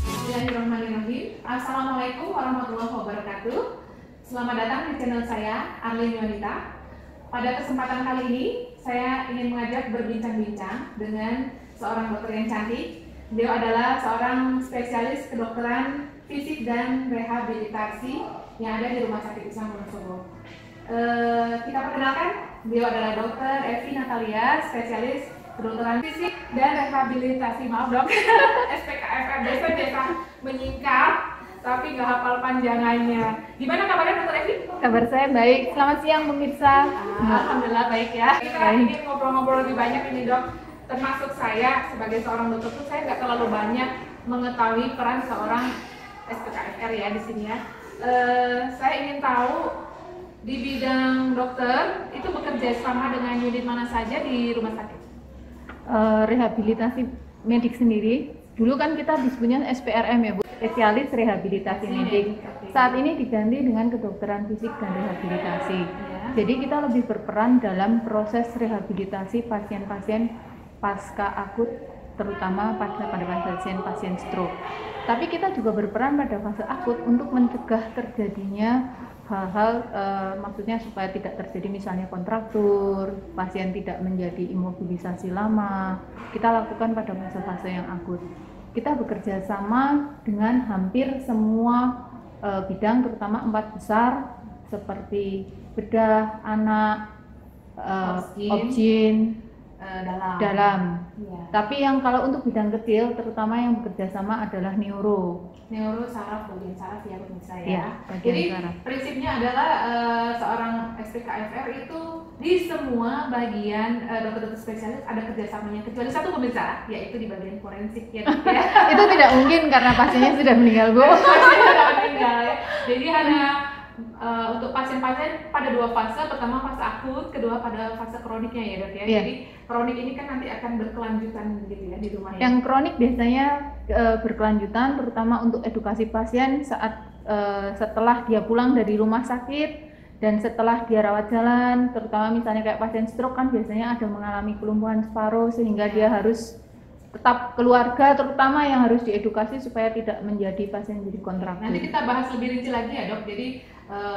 Bismillahirrahmanirrahim. Assalamualaikum warahmatullahi wabarakatuh. Selamat datang di channel saya, Arlin Yonita. Pada kesempatan kali ini, saya ingin mengajak berbincang-bincang dengan seorang dokter yang cantik. Beliau adalah seorang spesialis kedokteran fisik dan rehabilitasi yang ada di Rumah Sakit Islam Wonosobo. Kita perkenalkan, beliau adalah Dr. Evi Natalia, spesialis kedokteran fisik dan rehabilitasi. Maaf dok, SPKFR biasa menyingkat, tapi nggak hafal panjangannya. Gimana kabarnya Dr. Evi? Kabar saya baik. Selamat siang pemirsa. Alhamdulillah baik ya. Kita ingin ngobrol-ngobrol lebih banyak ini dok. Termasuk saya sebagai seorang dokter tuh saya nggak terlalu banyak mengetahui peran seorang SPKFR ya di sini ya. Saya ingin tahu di bidang dokter itu bekerja sama dengan unit mana saja di rumah sakit? Rehabilitasi medik sendiri. Dulu kan kita disebutnya SPRM ya Bu, spesialis rehabilitasi medik. Saat ini diganti dengan kedokteran fisik dan rehabilitasi. Jadi kita lebih berperan dalam proses rehabilitasi pasien-pasien pasca akut, terutama pada pasien stroke. Tapi kita juga berperan pada fase akut untuk mencegah terjadinya hal-hal, maksudnya supaya tidak terjadi misalnya kontraktur, pasien tidak menjadi imobilisasi lama. Kita lakukan pada fase-fase yang akut. Kita bekerja sama dengan hampir semua bidang, terutama 4 besar seperti bedah, anak, obgyn, dalam. Ya. Tapi yang kalau untuk bidang kecil, terutama yang bekerja sama adalah neuro saraf, bagian saraf ya pemirsa ya. Ya, jadi saraf. prinsipnya adalah seorang SPKFR itu di semua bagian dokter-dokter spesialis ada kerjasamanya kecuali satu pemirsa, yaitu di bagian forensik ya. Itu tidak mungkin karena pasiennya sudah meninggal Bu. Pasiennya sudah meninggal ya. Jadi hanya untuk pasien-pasien pada 2 fase, pertama fase akut, kedua pada fase kroniknya ya dok ya. Yeah. Jadi kronik ini kan nanti akan berkelanjutan gitu ya di rumah. Yang kronik biasanya berkelanjutan, terutama untuk edukasi pasien saat setelah dia pulang dari rumah sakit dan setelah dia rawat jalan, terutama misalnya kayak pasien stroke kan biasanya ada mengalami kelumpuhan separuh sehingga dia harus tetap keluarga terutama yang harus diedukasi supaya tidak menjadi pasien jadi kontraktur. Nanti kita bahas lebih rinci lagi ya dok. Jadi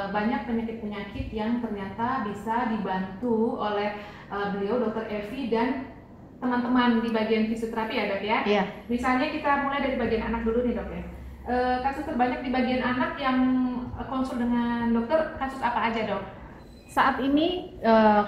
banyak penyakit-penyakit yang ternyata bisa dibantu oleh beliau Dr. Evi dan teman-teman di bagian fisioterapi ya dok ya. Iya. Misalnya kita mulai dari bagian anak dulu nih dok ya. Kasus terbanyak di bagian anak yang konsul dengan dokter, kasus apa aja dok? Saat ini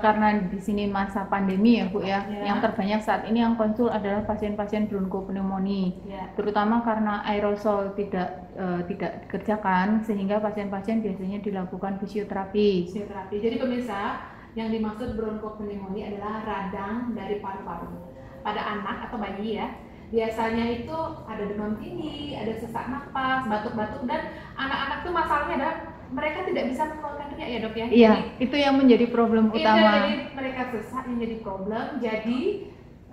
karena di sini masa pandemi ya Bu ya, yang terbanyak saat ini yang konsul adalah pasien-pasien bronkopneumonia, terutama karena aerosol tidak dikerjakan sehingga pasien-pasien biasanya dilakukan fisioterapi. Jadi pemirsa, yang dimaksud bronkopneumonia adalah radang dari paru-paru pada anak atau bayi ya. Biasanya itu ada demam tinggi, ada sesak napas, batuk-batuk, dan anak-anak tuh masalahnya adalah mereka tidak bisa mengeluarkan riak ya dok ya. Iya, itu yang menjadi problem utama. Jadi mereka sesak yang jadi problem. Jadi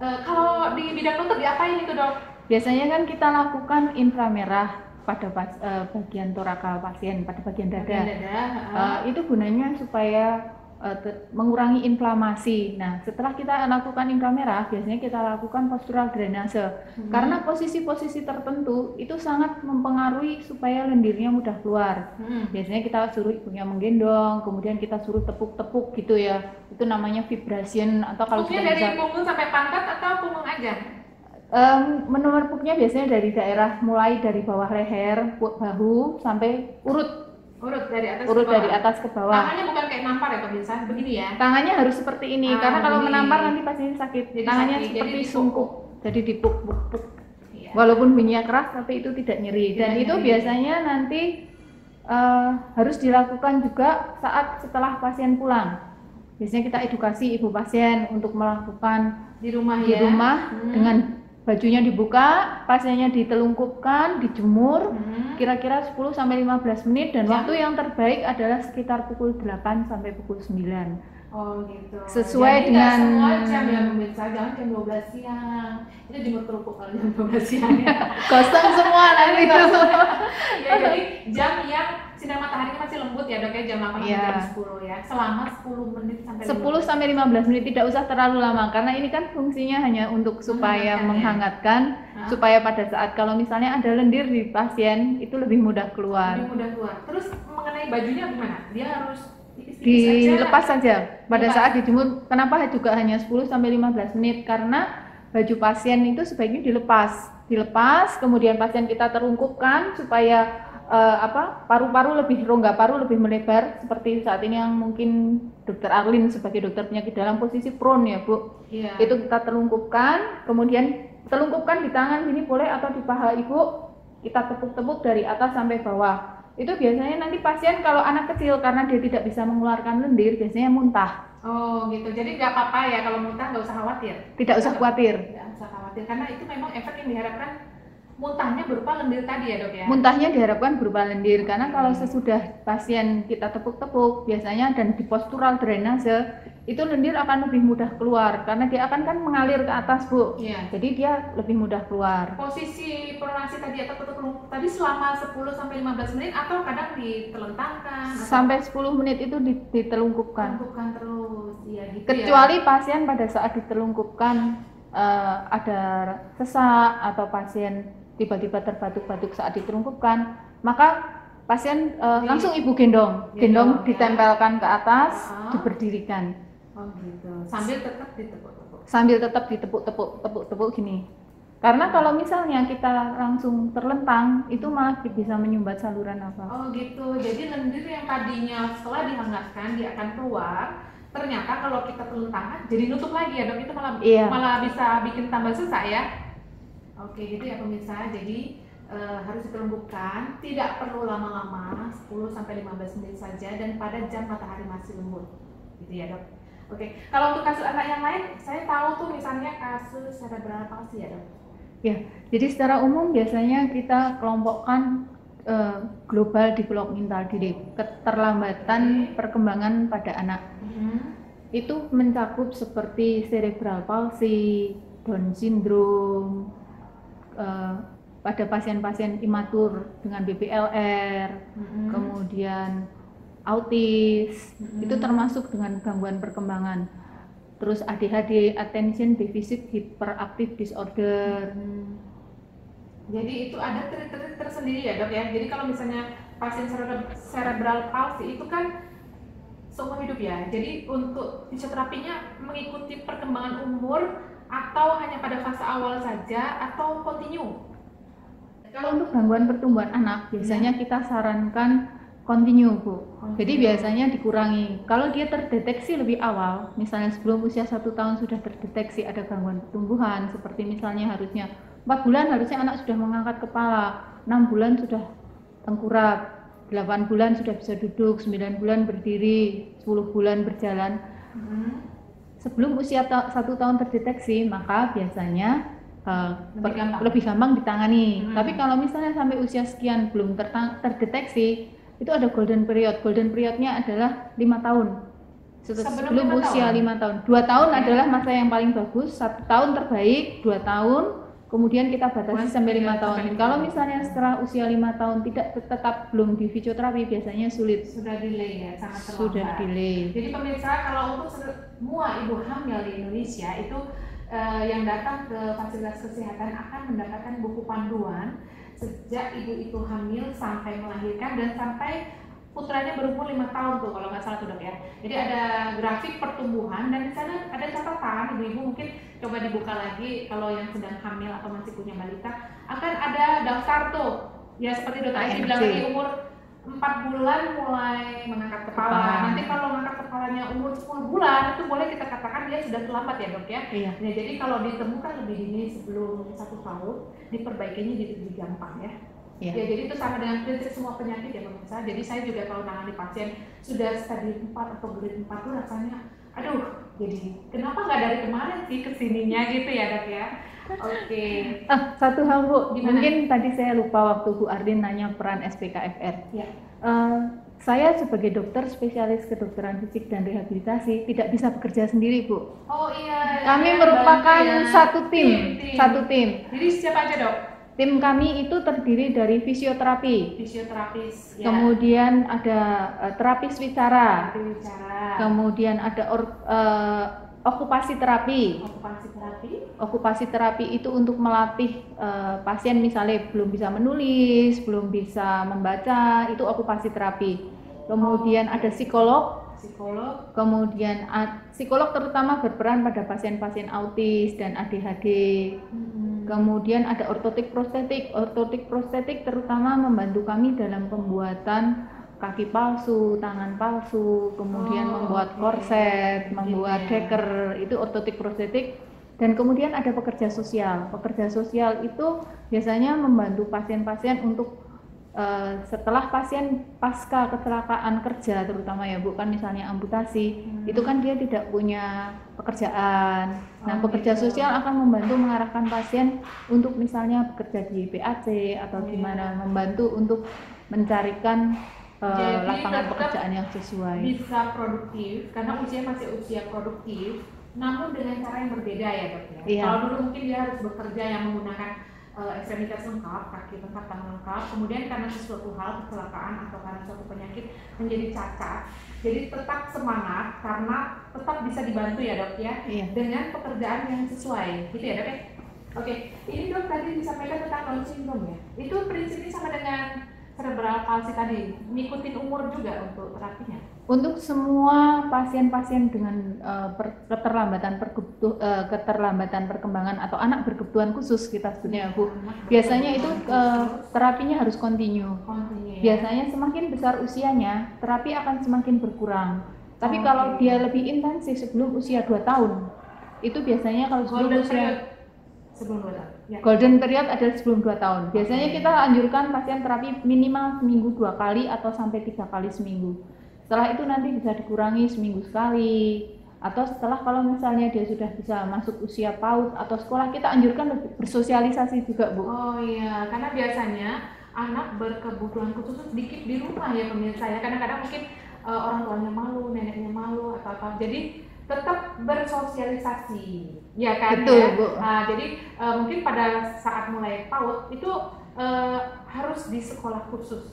kalau di bidang dokter diapain itu dok? Biasanya kan kita lakukan inframerah pada bagian torakal pasien, pada bagian dada. Itu gunanya supaya mengurangi inflamasi. Nah, setelah kita lakukan inframerah, biasanya kita lakukan postural drainase. Karena posisi-posisi tertentu itu sangat mempengaruhi supaya lendirnya mudah keluar. Biasanya kita suruh ibunya menggendong, kemudian kita suruh tepuk-tepuk gitu ya. Itu namanya vibration atau kalau pungnya dari punggung sampai pangkat atau punggung aja? Menurut pupnya biasanya dari daerah mulai dari bawah leher, bahu sampai urut dari atas ke bawah. Tangannya bukan kayak nampar ya pemirsa, begini ya. Tangannya harus seperti ini, karena kalau menampar nanti pastinya sakit. Jadi tangannya sakit, seperti sungkup, jadi dipuk-puk. Ya. Walaupun bunyinya keras, tapi itu tidak nyeri. Dan itu biasanya nanti harus dilakukan juga saat setelah pasien pulang. Biasanya kita edukasi ibu pasien untuk melakukan di rumah dengan bajunya dibuka, pasiennya ditelungkupkan, dijemur kira-kira 10-15 menit dan waktu yang terbaik adalah sekitar pukul 8 sampai pukul 9. Oh gitu. Sesuai jadi dengan semua jam ya pemirsa, jangan jam 12 siang. Itu jemur kerupuk kalau jam 12 siang ya. Kosong semua nanti itu. Ya, jadi jam yang sinar mataharinya masih lembut ya dok ya, jam 8 sampai jam 10 ya, selama 10 menit sampai 10 sampai 15 menit, tidak usah terlalu lama karena ini kan fungsinya hanya untuk supaya menghangatkan, supaya pada saat kalau misalnya ada lendir di pasien itu lebih mudah keluar. Lebih mudah keluar. Terus mengenai bajunya gimana? Dia harus dilepas saja pada saat dijemur. Kenapa juga hanya 10 sampai 15 menit? Karena baju pasien itu sebaiknya dilepas, kemudian pasien kita terungkupkan supaya paru-paru rongga paru lebih melebar seperti saat ini yang mungkin Dokter Arlin sebagai dokter penyakit dalam posisi prone ya Bu. Iya. Itu kita telungkupkan, kemudian telungkupkan di tangan sini boleh atau di paha Ibu, kita tepuk-tepuk dari atas sampai bawah. Itu biasanya nanti pasien kalau anak kecil karena dia tidak bisa mengeluarkan lendir biasanya muntah. Oh gitu, jadi nggak apa-apa ya kalau muntah, nggak usah khawatir. Tidak usah khawatir. Nggak usah khawatir karena itu memang efek yang diharapkan, muntahnya berupa lendir tadi ya dok ya. Muntahnya diharapkan berupa lendir karena kalau sesudah pasien kita tepuk-tepuk biasanya dan di postural drainase itu lendir akan lebih mudah keluar karena dia akan kan mengalir ke atas Bu. Iya. Jadi dia lebih mudah keluar. Posisi pronasi tadi atau ketuk tadi selama 10 sampai 15 menit atau kadang ditelentangkan? Sampai 10 menit itu ditelungkupkan. Telungkupkan terus, ya gitu. Kecuali pasien pada saat ditelungkupkan ada sesak atau pasien tiba-tiba terbatuk-batuk saat ditelungkupkan, maka pasien langsung ibu gendong ditempelkan ke atas, diberdirikan. Oh gitu. Sambil tetap ditepuk-tepuk. Sambil tetap ditepuk-tepuk gini. Karena kalau misalnya kita langsung terlentang, itu malah bisa menyumbat saluran nafas. Oh gitu. Jadi lendir yang tadinya setelah dihangatkan dia akan keluar, ternyata kalau kita terlentangan jadi nutup lagi ya dok, itu malah bisa bikin tambah sesak ya. Oke gitu ya pemirsa. Jadi harus ditelungkupkan, tidak perlu lama-lama, 10 sampai 15 menit saja dan pada jam matahari masih lembut. Gitu ya dok. Oke, kalau untuk kasus anak yang lain, saya tahu tuh misalnya kasus cerebral palsy ya dok. Ya, jadi secara umum biasanya kita kelompokkan global developmental delay, keterlambatan perkembangan pada anak. Itu mencakup seperti cerebral palsy, Down syndrome, pada pasien-pasien imatur dengan BPLR, kemudian autis, itu termasuk dengan gangguan perkembangan. Terus ADHD, attention deficit hyperactive disorder. Jadi itu ada trik-trik tersendiri ya dok ya. Jadi kalau misalnya pasien cerebral palsy itu kan seumur hidup ya. Jadi untuk fisioterapinya mengikuti perkembangan umur atau hanya pada fase awal saja atau continue? Kalau untuk gangguan pertumbuhan anak biasanya kita sarankan continue Bu. Jadi biasanya dikurangi. Kalau dia terdeteksi lebih awal, misalnya sebelum usia 1 tahun sudah terdeteksi ada gangguan pertumbuhan, seperti misalnya harusnya 4 bulan harusnya anak sudah mengangkat kepala, 6 bulan sudah tengkurap, 8 bulan sudah bisa duduk, 9 bulan berdiri, 10 bulan berjalan. Sebelum usia 1 tahun terdeteksi, maka biasanya lebih gampang ditangani. Tapi kalau misalnya sampai usia sekian belum terdeteksi, itu ada golden period. Golden periodnya adalah 5 tahun. Sebelum usia 5 tahun. 2 tahun adalah masa yang paling bagus, 1 tahun terbaik, 2 tahun, kemudian kita batasi sampai 5 tahun. Kalau misalnya setelah usia 5 tahun tetap belum di fisioterapi, biasanya sulit. Sudah delay ya, sangat terlambat. Sudah delay. Jadi pemirsa, kalau untuk semua ibu hamil di Indonesia itu yang datang ke fasilitas kesehatan akan mendapatkan buku panduan sejak ibu itu hamil sampai melahirkan dan sampai putranya berumur 5 tahun tuh kalau nggak salah tuh dok ya. Jadi ada grafik pertumbuhan dan di sana ada catatan. Ibu-ibu mungkin coba dibuka lagi kalau yang sedang hamil atau masih punya balita, akan ada daftar tuh ya seperti dokter Eci bilang tadi, umur 4 bulan mulai mengangkat kepala. Nanti kalau mengangkat kepalanya umur 10 bulan itu boleh kita katakan dia sudah terlambat ya dok ya. Nah, jadi kalau ditemukan lebih dini sebelum 1 tahun, diperbaikinya jadi lebih gampang ya. Ya, jadi itu sama dengan prinsip semua penyakit ya pemirsa. Jadi saya juga kalau nangani pasien sudah stadium 4 atau grade 4 tuh rasanya, aduh, jadi kenapa nggak dari kemarin sih kesininya gitu ya dok ya. Oke. Satu hal Bu, Gimana? mungkin tadi saya lupa waktu Bu Ardin nanya peran SPKFR. Ya. Saya sebagai dokter spesialis kedokteran fisik dan rehabilitasi tidak bisa bekerja sendiri Bu. Oh iya. Kami merupakan satu tim. Jadi siapa aja dok? Tim kami itu terdiri dari fisioterapis, Fisioterapis, ya. kemudian ada terapis wicara, kemudian ada okupasi terapi. Okupasi terapi. Okupasi terapi itu untuk melatih pasien misalnya belum bisa menulis, belum bisa membaca, itu okupasi terapi. Kemudian ada psikolog. Kemudian psikolog terutama berperan pada pasien-pasien autis dan ADHD. Kemudian ada ortotik prostetik. Ortotik prostetik terutama membantu kami dalam pembuatan kaki palsu, tangan palsu, kemudian membuat korset, membuat deker, itu ortotik prostetik. Dan kemudian ada pekerja sosial. Pekerja sosial itu biasanya membantu pasien-pasien untuk setelah pasien pasca kecelakaan kerja terutama ya Bu, kan misalnya amputasi, itu kan dia tidak punya pekerjaan. Nah, pekerja sosial akan membantu mengarahkan pasien untuk misalnya bekerja di PAC atau gimana, membantu untuk mencarikan lapangan pekerjaan yang sesuai. Bisa produktif karena usia masih usia produktif, namun dengan cara yang berbeda ya Dok ya. Iya. Kalau dulu mungkin dia harus bekerja yang menggunakan ekstremitas lengkap, kaki lengkap, tangan lengkap, kemudian karena sesuatu hal, kecelakaan atau karena suatu penyakit menjadi cacat, jadi tetap semangat karena tetap bisa dibantu ya Dok ya, dengan pekerjaan yang sesuai, gitu ya Dok ya. Oke, ini Dok tadi disampaikan tentang Down syndrome ya, itu prinsipnya sama dengan cerebral palsy tadi, ngikutin umur juga untuk terapinya? Untuk semua pasien-pasien dengan keterlambatan perkembangan atau anak berkebutuhan khusus kita sebutnya Bu, biasanya itu terapinya harus continue. Biasanya semakin besar usianya, terapi akan semakin berkurang. Tapi kalau dia lebih intensif sebelum usia 2 tahun, itu biasanya kalau sebelum usia golden period adalah sebelum 2 tahun. Biasanya kita anjurkan pasien terapi minimal seminggu 2 kali atau sampai 3 kali seminggu. Setelah itu nanti bisa dikurangi seminggu sekali, atau setelah kalau misalnya dia sudah bisa masuk usia PAUD atau sekolah, kita anjurkan bersosialisasi juga Bu. Oh iya, karena biasanya anak berkebutuhan khusus sedikit di rumah ya pemirsa ya. Kadang-kadang mungkin orang tuanya malu, neneknya malu atau apa. Jadi tetap bersosialisasi, ya kan? Betul, ya. Bu. Nah, jadi mungkin pada saat mulai PAUD itu harus di sekolah khusus,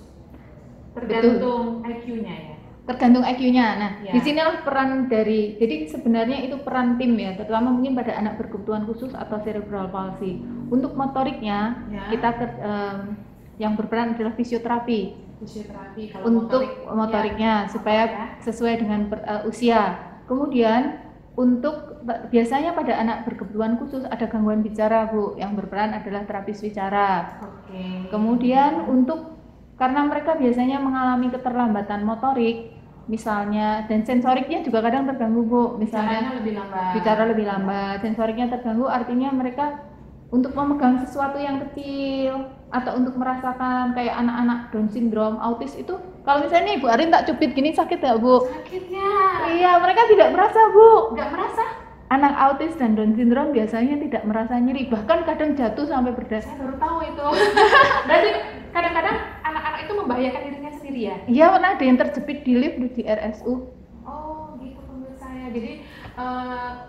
tergantung IQ-nya ya. Tergantung IQ-nya. Nah, disinilah peran dari, jadi sebenarnya itu peran tim ya, terutama mungkin pada anak berkebutuhan khusus atau cerebral palsy. Untuk motoriknya, kita yang berperan adalah fisioterapi. Kalau untuk motoriknya supaya sesuai dengan usia. Kemudian untuk biasanya pada anak berkebutuhan khusus ada gangguan bicara Bu, yang berperan adalah terapis bicara. Kemudian untuk karena mereka biasanya mengalami keterlambatan motorik, misalnya, dan sensoriknya juga kadang terganggu Bu, misalnya bicara lebih lambat, sensoriknya terganggu, artinya mereka untuk memegang sesuatu yang kecil atau untuk merasakan kayak anak-anak Down syndrome, autis itu, kalau misalnya Ibu Arin tak cubit gini sakit ya Bu? Sakitnya? Iya, mereka tidak merasa Bu. Nggak merasa? Anak autis dan Down syndrome biasanya tidak merasa nyeri, bahkan kadang jatuh sampai berdarah. Saya baru tahu itu. Berarti kadang-kadang anak-anak itu membahayakan dirinya sendiri ya? Iya, pernah ada yang terjepit di lift di RSU. Oh gitu pemirsa ya. Jadi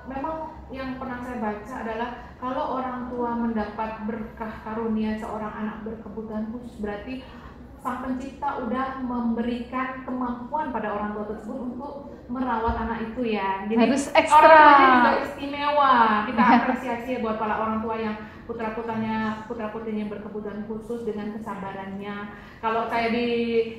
memang yang pernah saya baca adalah kalau orang tua mendapat berkah karunia seorang anak berkebutuhan khusus, berarti Sang Pencipta udah memberikan kemampuan pada orang tua tersebut untuk merawat anak itu ya. Jadi harus ekstra. Orang tuanya juga istimewa. Kita apresiasi buat para orang tua yang putra-putrinya berkebutuhan khusus dengan kesabarannya. Kalau saya di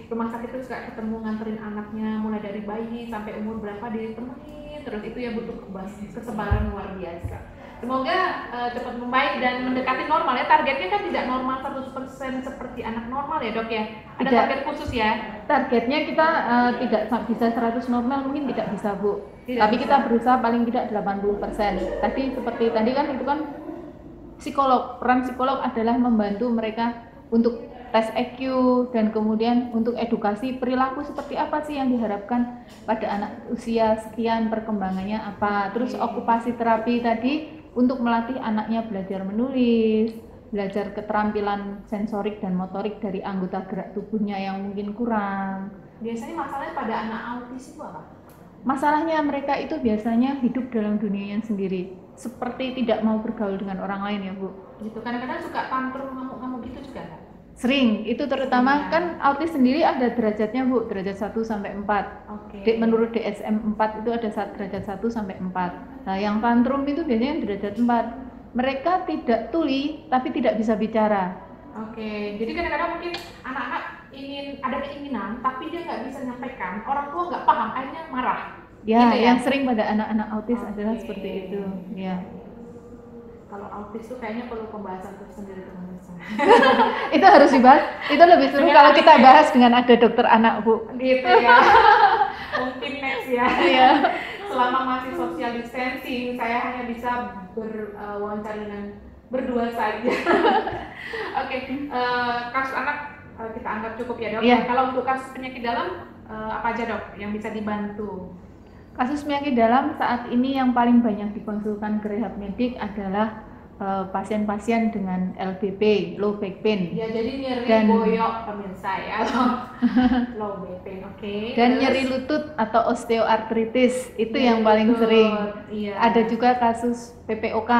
rumah sakit itu suka ketemu nganterin anaknya mulai dari bayi sampai umur berapa ditemani terus, itu ya butuh kesabaran luar biasa. Semoga cepat membaik dan mendekati normal ya. Targetnya kan tidak normal 100% seperti anak normal ya Dok ya. Ada target khusus ya. Targetnya kita tidak bisa 100 normal, mungkin tidak bisa Bu. Tapi bisa. kita berusaha paling tidak 80%. Tadi seperti tadi kan itu kan psikolog. Peran psikolog adalah membantu mereka untuk tes EQ dan kemudian untuk edukasi perilaku seperti apa sih yang diharapkan pada anak usia sekian, perkembangannya apa. Terus okupasi terapi tadi untuk melatih anaknya belajar menulis, belajar keterampilan sensorik dan motorik dari anggota gerak tubuhnya yang mungkin kurang. Biasanya masalahnya pada anak autis itu apa? Masalahnya mereka itu biasanya hidup dalam dunianya sendiri. seperti tidak mau bergaul dengan orang lain ya Bu. Gitu. Kadang-kadang suka tantrum ngamuk-ngamuk gitu juga kan? Sering, itu terutama kan autis sendiri ada derajatnya Bu, derajat 1 sampai 4. Menurut DSM 4 itu ada derajat 1 sampai 4. Nah, yang tantrum itu biasanya derajat 4. Mereka tidak tuli tapi tidak bisa bicara. Jadi kadang-kadang mungkin anak-anak ingin ada keinginan tapi dia nggak bisa menyampaikan, orang tua nggak paham, akhirnya marah. Ya, gitu ya? Yang sering pada anak-anak autis adalah seperti itu. Ya. Kalau autis tuh kayaknya perlu pembahasan tersendiri teman-teman. Itu harus dibahas. Itu lebih seru kalau kita bahas dengan ada dokter anak Bu. Gitu ya. Mungkin next ya. Iya. Selama masih social distancing, saya hanya bisa berwawancara dengan berdua saja. Kasus anak kita anggap cukup ya Dok. Iya. Kalau untuk kasus penyakit dalam apa aja Dok yang bisa dibantu? Kasus penyakit dalam saat ini yang paling banyak dikonsulkan ke rehab medik adalah pasien-pasien dengan LBP, low back pain. Ya, jadi nyeri boyok pemirsa ya. Low back pain, Dan nyeri lutut atau osteoartritis itu yang paling sering. Iya. Ada juga kasus PPOK.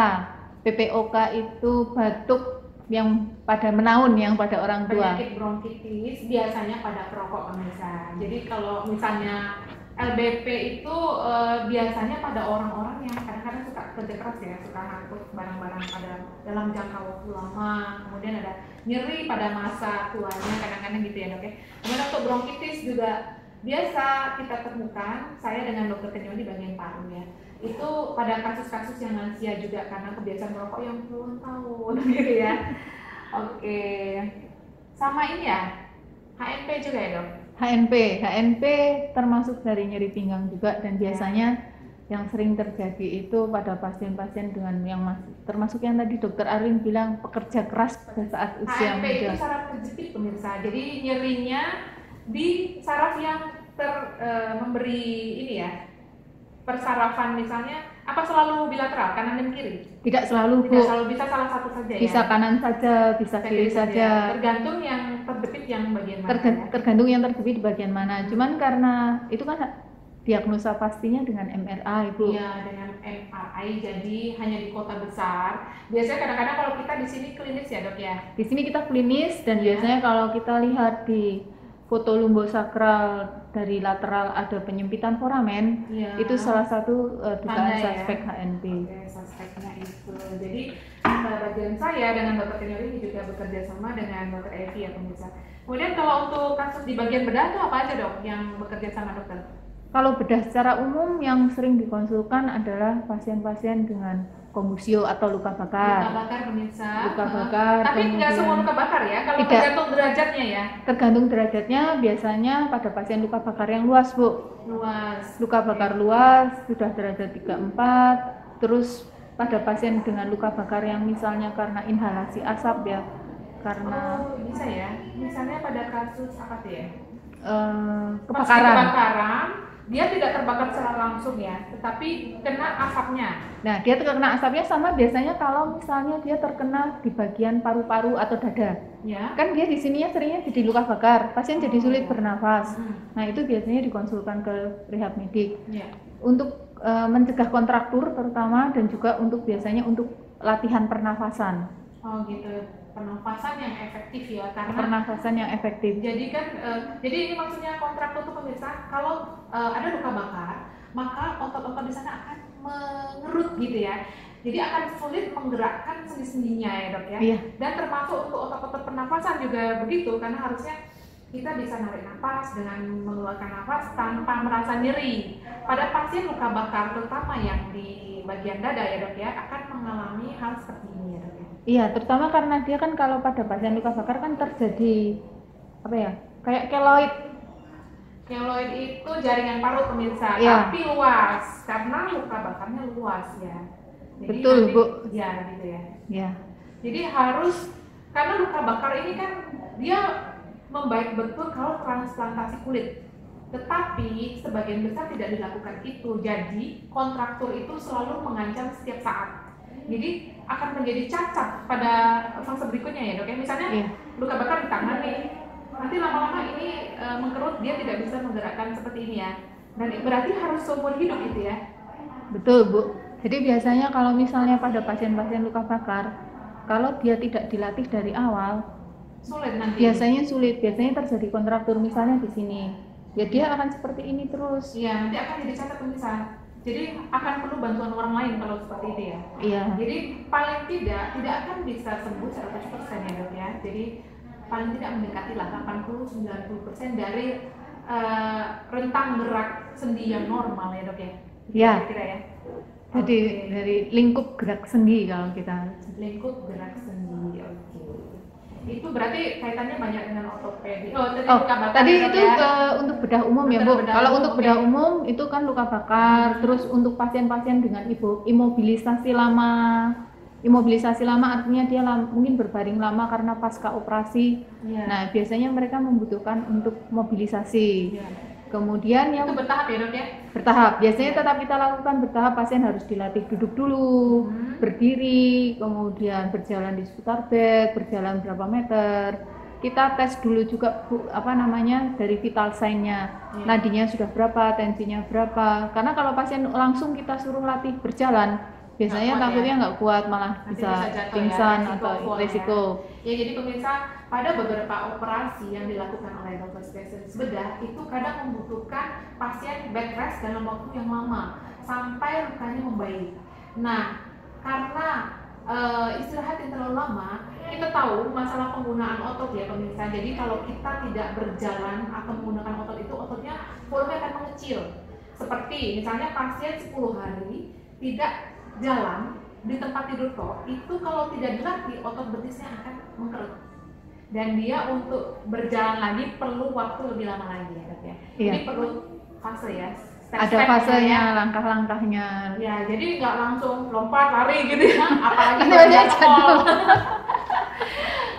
PPOK itu batuk yang pada menaun yang pada orang tua. Penyakit bronkitis biasanya pada perokok pemirsa. Jadi kalau misalnya LBP itu biasanya pada orang-orang yang kadang-kadang suka kerja keras ya, suka ngangkut barang-barang pada dalam jangka waktu lama, kemudian ada nyeri pada masa tuanya kadang-kadang gitu ya Dok ya. Kemudian untuk bronkitis juga biasa kita temukan, saya dengan Dokter Kenyoli di bagian paru ya, itu pada kasus-kasus yang lansia juga karena kebiasaan merokok yang puluhan tahun gitu ya. Sama ini ya, HNP juga ya Dok? HNP termasuk dari nyeri pinggang juga dan biasanya yang sering terjadi itu pada pasien-pasien dengan yang termasuk yang tadi Dokter Arlin bilang pekerja keras pada saat usia muda. HNP itu saraf terjepit pemirsa, jadi nyerinya di saraf yang memberi ini ya persarafan misalnya, apa selalu bilateral kanan dan kiri? Tidak selalu Bu. Tidak selalu, bisa salah satu saja ya? Bisa kanan saja, bisa kiri saja. Tergantung yang terjepit yang bagian mana tergantung yang terjepit di bagian mana. Cuman karena itu kan diagnosa pastinya dengan MRI Bu. Iya, dengan MRI, jadi hanya di kota besar. Biasanya kadang-kadang kalau kita di sini klinis ya Dok ya? Di sini kita klinis dan biasanya kalau kita lihat di foto lumbosakral dari lateral ada penyempitan foramen, itu salah satu dugaan suspek HNP. Suspeknya itu. Jadi bagian saya dengan Dokter Kenyoli ini juga bekerja sama dengan Dokter Evi ya pemirsa. Kemudian kalau untuk kasus di bagian bedah itu apa aja Dok yang bekerja sama dokter? Kalau bedah secara umum yang sering dikonsulkan adalah pasien-pasien dengan kombusio atau luka bakar. Luka bakar pemirsa. Luka bakar. Tapi nggak semua luka bakar ya, kalau tergantung derajatnya ya. Tergantung derajatnya, biasanya pada pasien luka bakar yang luas Bu. Luas. Luka bakar luas sudah derajat 3-4. Terus pada pasien dengan luka bakar yang misalnya karena inhalasi asap ya, karena bisa ya. Misalnya pada kasus apa tuh ya? Kebakaran. Dia tidak terbakar secara langsung ya, tetapi kena asapnya. Nah, dia terkena asapnya sama biasanya kalau misalnya dia terkena di bagian paru-paru atau dada. Ya. Kan dia di sininya seringnya jadi luka bakar, pasien jadi sulit bernafas. Nah, itu biasanya dikonsulkan ke rehab medik. Ya. Untuk mencegah kontraktur terutama dan juga untuk biasanya untuk latihan pernafasan. Oh gitu, pernafasan yang efektif ya, karena pernafasan yang efektif. Jadi kan, jadi ini maksudnya kontraktur itu pemirsa, kalau ada luka bakar, maka otot-otot di sana akan mengerut gitu ya. Jadi akan sulit menggerakkan sendi-sendinya ya Dok ya. Iya. Dan termasuk untuk otot-otot pernafasan juga begitu, karena harusnya kita bisa narik nafas dengan mengeluarkan nafas tanpa merasa nyeri. Pada pasien luka bakar terutama yang di bagian dada ya Dok ya, akan mengalami hal seperti ini ya Dok ya. Iya, terutama karena dia kan kalau pada pasien luka bakar kan terjadi apa ya, kayak keloid. Keloid itu jaringan parut pemirsa, ya. Tapi luas karena luka bakarnya luas ya. Jadi betul nanti, Bu. Ya gitu ya. Ya. Jadi harus, karena luka bakar ini kan dia membaik betul kalau transplantasi kulit. Tetapi sebagian besar tidak dilakukan itu. Jadi kontraktur itu selalu mengancam setiap saat. Jadi akan menjadi cacat pada fase berikutnya ya Dok ya. Misalnya luka bakar di tangan nih, nanti lama-lama ini mengkerut, dia tidak bisa menggerakkan seperti ini ya. Dan berarti harus seumur hidup itu ya. Betul Bu. Jadi biasanya kalau misalnya pada pasien-pasien luka bakar, kalau dia tidak dilatih dari awal, sulit nanti. Biasanya sulit, biasanya terjadi kontraktur misalnya di sini. Ya dia akan seperti ini terus. Iya, nanti akan jadi cacat pemirsa. Jadi akan perlu bantuan orang lain kalau seperti itu ya. Iya. Jadi paling tidak akan bisa sembuh 100% ya dok ya. Jadi paling tidak mendekati lah 80-90% dari rentang gerak sendi yang normal ya dok ya. Iya. Kira ya. Jadi dari lingkup gerak sendi kalau kita. Lingkup gerak sendi, oke. Itu berarti kaitannya banyak dengan ortopedi. Tadi itu untuk bedah umum ya Bu. Kalau untuk bedah umum itu kan luka bakar. Terus untuk pasien-pasien dengan imobilisasi lama. Imobilisasi lama artinya dia mungkin berbaring lama karena pasca operasi. Nah biasanya mereka membutuhkan untuk mobilisasi. Kemudian yang itu bertahap ya dok ya? Bertahap, biasanya tetap kita lakukan bertahap. Pasien harus dilatih duduk dulu, berdiri, kemudian berjalan di seputar bed, berjalan berapa meter. Kita tes dulu juga Bu, dari vital sign-nya, nadinya sudah berapa, tensinya berapa. Karena kalau pasien langsung kita suruh latih berjalan, biasanya takutnya nggak kuat, malah bisa pingsan atau resiko. Ya jadi pemirsa, pada beberapa operasi yang dilakukan oleh dokter spesialis bedah itu kadang membutuhkan pasien bed rest dalam waktu yang lama sampai lukanya membaik. Nah, karena istirahat yang terlalu lama, kita tahu masalah penggunaan otot ya pemirsa. Jadi kalau kita tidak berjalan atau menggunakan otot itu, ototnya volume akan mengecil. Seperti misalnya pasien 10 hari tidak jalan di tempat tidur toh, itu kalau tidak dilatih otot betisnya akan mengkerut. Dan dia untuk berjalan lagi perlu waktu lebih lama lagi ya dok ya. Jadi perlu fase ya. Ada fasenya, langkah-langkahnya. Ya, jadi nggak langsung lompat lari gitu ya. Apalagi jatuh.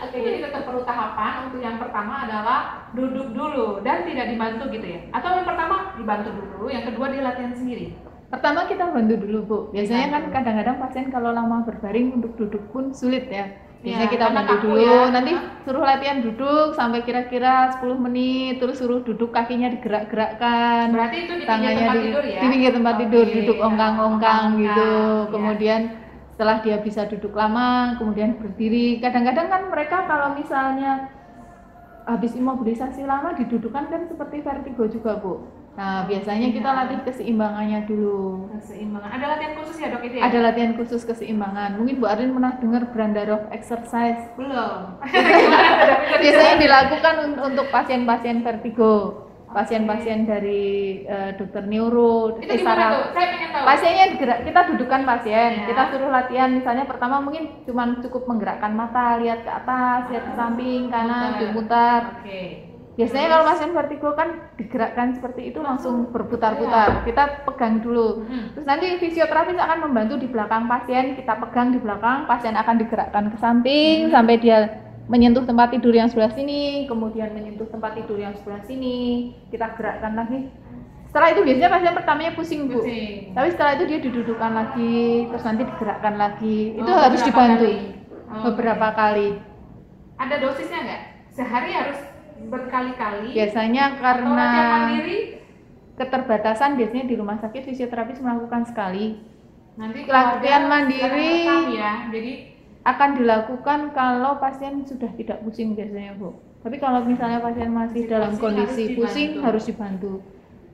Oke, jadi tetap perlu tahapan. Untuk yang pertama adalah duduk dulu dan tidak dibantu gitu ya. Atau yang pertama dibantu dulu, yang kedua dia latihan sendiri. Pertama kita bantu dulu Bu. Biasanya kan kadang-kadang pasien kalau lama berbaring untuk duduk pun sulit ya. Biasanya kita bantu dulu, nanti suruh latihan duduk sampai kira-kira 10 menit, terus suruh duduk kakinya digerak-gerakkan. Berarti itu di pinggir tempat tidur ya? Di pinggir tempat tidur, duduk ongkang-ongkang gitu. Kemudian setelah dia bisa duduk lama, kemudian berdiri. Kadang-kadang kan mereka kalau misalnya habis imobilisasi lama didudukkan kan seperti vertigo juga Bu. Nah, biasanya kita latih keseimbangannya dulu. Keseimbangan. Ada latihan khusus ya dok itu ya? Ada latihan khusus keseimbangan. Mungkin Bu Arlin pernah dengar Brandarov exercise? Belum. Biasanya dilakukan untuk pasien-pasien vertigo, pasien-pasien dari dokter neuro. Itu gimana tuh? Saya pengen tahu. Pasiennya kita dudukkan pasien, kita suruh latihan. Misalnya pertama mungkin cuma cukup menggerakkan mata, lihat ke atas, lihat ke samping, kanan, diputar. Biasanya kalau pasien vertigo kan digerakkan seperti itu langsung berputar-putar. Kita pegang dulu. Terus nanti fisioterapis akan membantu di belakang pasien, kita pegang di belakang, pasien akan digerakkan ke samping sampai dia menyentuh tempat tidur yang sebelah sini, kemudian menyentuh tempat tidur yang sebelah sini, kita gerakkan lagi. Setelah itu biasanya pasien pertamanya pusing Bu. Tapi setelah itu dia didudukkan lagi, terus nanti digerakkan lagi. Itu harus dibantu beberapa kali. Ada dosisnya nggak? Sehari harus berkali-kali? Biasanya karena keterbatasan, biasanya di rumah sakit fisioterapis melakukan sekali. Nanti latihan mandiri ya, jadi akan dilakukan kalau pasien sudah tidak pusing biasanya Bu. Tapi kalau misalnya pasien masih dalam kondisi pusing harus dibantu.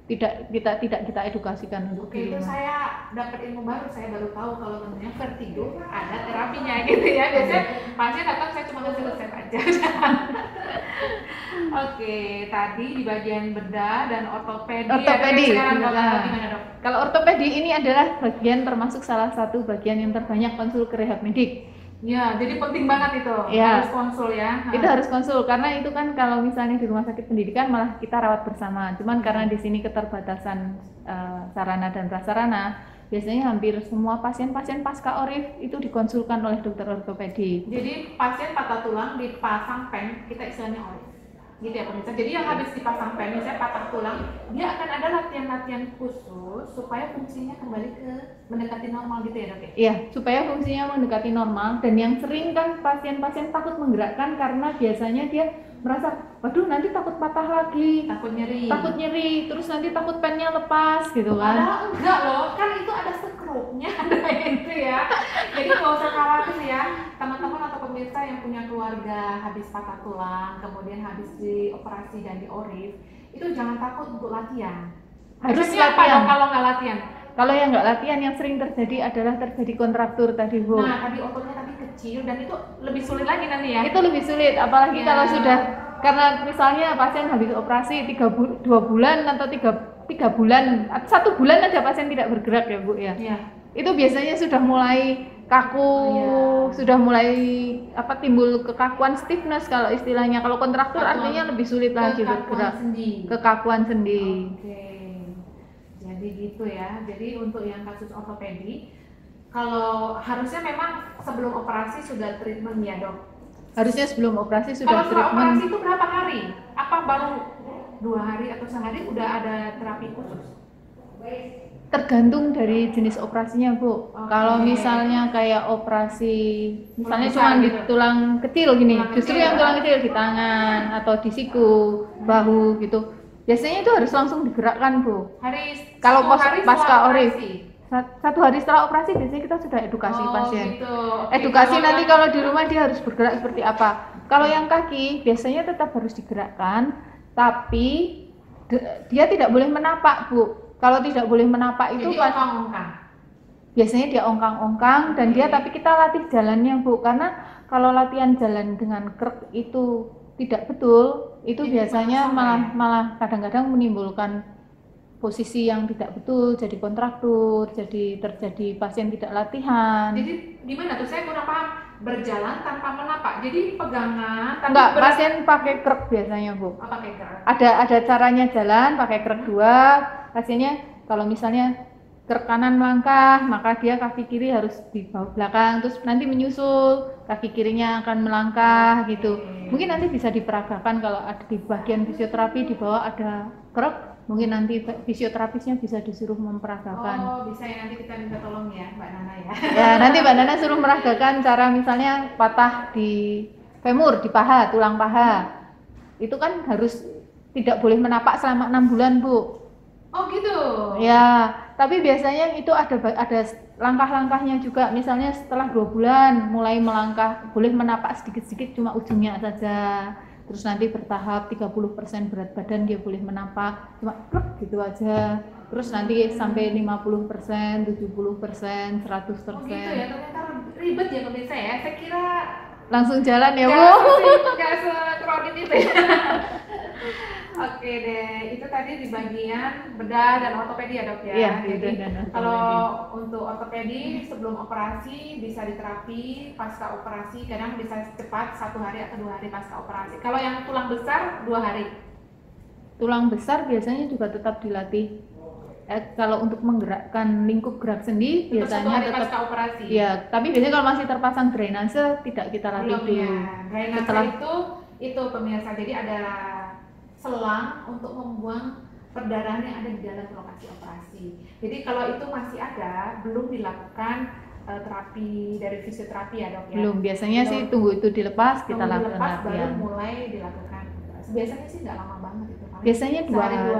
Tidak kita edukasikan untuk itu saya dapat ilmu baru, saya baru tahu kalau namanya vertigo ada terapinya gitu ya. Biasanya pasien datang saya cuma ngasih resep aja. Oke, tadi di bagian bedah dan ortopedi. Gimana dok? Kalau ortopedi ini adalah bagian termasuk salah satu bagian yang terbanyak konsul ke rehab medik. Ya, jadi penting banget itu, harus konsul ya. Itu harus konsul karena itu kan kalau misalnya di rumah sakit pendidikan malah kita rawat bersama. Cuman karena di sini keterbatasan sarana dan prasarana, biasanya hampir semua pasien-pasien pasca orif itu dikonsulkan oleh dokter ortopedi. Jadi pasien patah tulang dipasang pen, kita istilahnya orif. Gitu ya pemirsa. Jadi yang habis dipasang pen, misalnya patah tulang, dia akan ada latihan-latihan khusus supaya fungsinya kembali ke mendekati normal gitu ya dok ya? Iya, supaya fungsinya mendekati normal. Dan yang sering kan pasien-pasien takut menggerakkan karena biasanya dia merasa, waduh nanti takut patah lagi, takut nyeri, terus nanti takut pennya lepas gitu kan? Padahal enggak loh, kan itu ada scroll serupnya ada itu ya. Jadi nggak usah khawatir ya teman-teman atau pemirsa yang punya keluarga habis patah tulang, kemudian habis dioperasi dan diorif, itu jangan takut untuk latihan. Harus Maksudnya latihan. kalau nggak latihan. Kalau yang nggak latihan, yang sering terjadi adalah terjadi kontraktur tadi, Bu. Nah, tadi ototnya tadi kecil dan itu lebih sulit lagi nanti ya. Itu lebih sulit, apalagi Ya. kalau sudah, karena misalnya pasien habis operasi 2 bulan atau 3 bulan, 1 bulan aja pasien tidak bergerak ya, Bu ya. Iya. Itu biasanya sudah mulai kaku, sudah mulai timbul kekakuan, stiffness kalau istilahnya. Kalau kontraktur artinya lebih sulit lagi bergerak. Kekakuan sendi. Oke. Jadi gitu ya. Jadi untuk yang kasus ortopedi, kalau harusnya memang sebelum operasi sudah treatment ya, Dok. Harusnya sebelum operasi sudah Kalau setelah treatment. operasi itu berapa hari? Apa baru 2 hari atau sehari udah ada terapi khusus? Tergantung dari jenis operasinya, Bu. Oke. Kalau misalnya kayak operasi, misalnya Tulang besar cuma di gitu. tulang kecil gini, Tulang justru kecil, yang tulang kecil di tangan atau di siku, bahu gitu. Biasanya itu harus langsung digerakkan, Bu. Kalau pasca orif. 1 hari setelah operasi biasanya kita sudah edukasi pasien. Gitu. Oke, Edukasi kalau nanti yang- kalau di rumah dia harus bergerak seperti apa. Kalau yang kaki biasanya tetap harus digerakkan, tapi dia tidak boleh menapak, Bu. Kalau tidak boleh menapak itu jadi ongkang-ongkang. biasanya dia ongkang-ongkang dan dia, tapi kita latih jalannya, Bu. Karena kalau latihan jalan dengan krek itu tidak betul, itu Jadi biasanya kosong, malah kadang-kadang menimbulkan posisi yang tidak betul, jadi kontraktur, jadi terjadi pasien tidak latihan. Jadi gimana tuh? Saya kurang paham. Berjalan tanpa menapak. Jadi pegangan tapi Enggak, pasien pakai krek biasanya, Bu. apa kayak gerak? Ada caranya jalan pakai krek 2. Pasiennya kalau misalnya krek kanan melangkah, maka dia kaki kiri harus di bawah belakang, terus nanti menyusul, kaki kirinya akan melangkah gitu. Mungkin nanti bisa diperagakan kalau ada di bagian fisioterapi di bawah ada krek, mungkin nanti fisioterapisnya bisa disuruh memperagakan. Oh, bisa ya, nanti kita minta tolong ya Mbak Nana ya. Ya, nanti Mbak Nana suruh meragakan cara misalnya patah di femur, di paha, tulang paha. Itu kan harus tidak boleh menapak selama 6 bulan, Bu. Oh gitu. Ya, tapi biasanya itu ada langkah-langkahnya juga. Misalnya setelah 2 bulan mulai melangkah, boleh menapak sedikit-sedikit cuma ujungnya saja. Terus nanti bertahap 30% berat badan dia boleh menapak, cuma plek gitu aja. Terus nanti sampai 50%, 70%, 100%. Oh gitu ya, ternyata ribet ya pemirsa ya. Saya kira Langsung jalan ya, Bu. nggak se-crowded itu ya. Oke deh, itu tadi di bagian bedah dan ortopedi ya, Dok ya. Iya, Jadi bedah dan ortopedi. kalau untuk ortopedi sebelum operasi bisa diterapi, pasca operasi kadang bisa cepat 1 hari atau 2 hari pasca operasi. Kalau yang tulang besar 2 hari. Tulang besar biasanya juga tetap dilatih. Kalau untuk menggerakkan lingkup gerak sendi Untuk 1 biasanya hari tetap, pasca operasi. ya, tapi biasanya kalau masih terpasang drainase tidak kita latih Belum dulu. ya. Drainase Setelah itu pemirsa, jadi ada selang untuk membuang perdarahan yang ada di dalam lokasi operasi. Jadi kalau itu masih ada, belum dilakukan terapi dari fisioterapi ya, Dok ya. belum, biasanya sih tunggu itu dilepas kita Tunggu lakukan dilepas baru latihan. mulai dilakukan. Biasanya sih nggak lama banget itu. paling Biasanya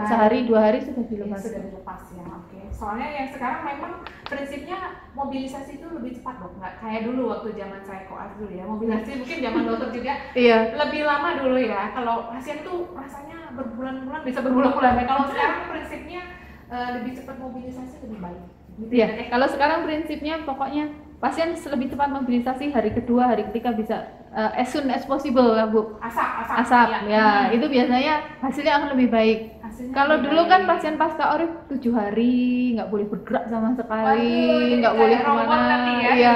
sehari 2 hari sudah dilepas. sudah dilepas ya. Oke. Soalnya yang sekarang memang prinsipnya mobilisasi itu lebih cepat, Dok. Nggak kayak dulu waktu zaman saya koas dulu ya. Mobilisasi mungkin zaman dokter juga Iya. lebih lama dulu ya. Kalau pasien tuh rasanya berbulan-bulan, bisa berbulan-bulan ya. Kalau sekarang prinsipnya lebih cepat mobilisasi lebih baik. Gitu Iya, ya, Dok? kalau sekarang prinsipnya pokoknya pasien lebih cepat mobilisasi hari kedua, hari ketiga bisa as soon as possible lah, Bu. Asap ya, itu biasanya hasilnya akan lebih baik. Hasilnya Kalau lebih dulu kan baik. pasien pasca orif 7 hari nggak boleh bergerak sama sekali, Waduh, jadi nggak kayak boleh robot kemana. nanti ya. Iya,